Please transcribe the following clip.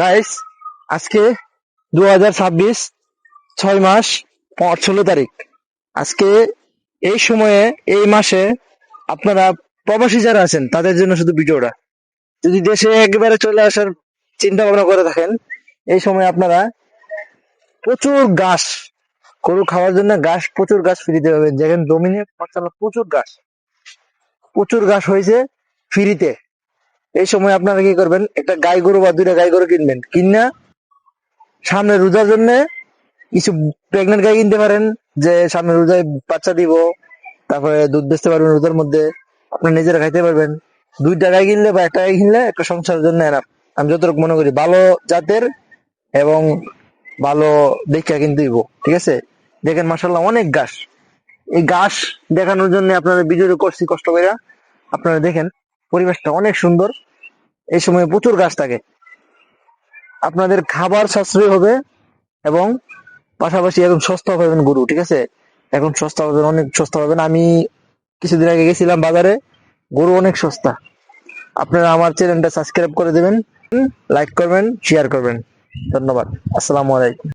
Guys, আজকে 2026, 6 মাস 16 তারিখ। আজকে এই সময়ে, এই মাসে আপনারা প্রবাসী যারা আছেন তাদের জন্য শুধু ভিডিওটা। যদি দেশে একেবারে চলে আসার চিন্তা ভাবনা করে থাকেন, এই সময় আপনারা প্রচুর ঘাস, গরু খাওয়ার জন্য ঘাস, প্রচুর ঘাস ফ্রিতে পাবেন। যেখানে ডোমিনে মাশাআল্লাহ প্রচুর ঘাস হয়েছে ফ্রিতে। এই সময় আপনারা কি করবেন, একটা গাই গরু বা দুইটা গাই গরু কিনবেন, কিনা সামনে রোজার জন্য কিছু প্রেগনেন্ট গাই কিনতে পারেন, যে সামনে রোজায় বাচ্চা দিব, তারপরে দুধ বেচতে পারবেন রোজার মধ্যে, আপনার নিজেরা খাইতে পারবেন। 2টা গাই কিনলে বা একটা গাই কিনলে একটা সংসারের জন্য এনাফ। আমি যতটুকু মনে করি ভালো জাতের এবং ভালো দেখা কিনতে দিব, ঠিক আছে। দেখেন মাশাআল্লাহ অনেক ঘাস। এই ঘাস দেখানোর জন্য আপনারা ভিডিও করছি কষ্ট করে। আপনারা দেখেন পরিবেশটা অনেক সুন্দর। এই সময় প্রচুর ঘাস থাকে, আপনাদের খাবার সাশ্রয় হবে এবং পাশাপাশি এখন সস্তা পাবেন গরু, ঠিক আছে। এখন সস্তা পাবেন, অনেক সস্তা পাবেন। আমি কিছুদিন আগে গেছিলাম বাজারে, গরু অনেক সস্তা। আপনারা আমার চ্যানেলটা সাবস্ক্রাইব করে দেবেন, লাইক করবেন, শেয়ার করবেন। ধন্যবাদ। আসসালামু আলাইকুম।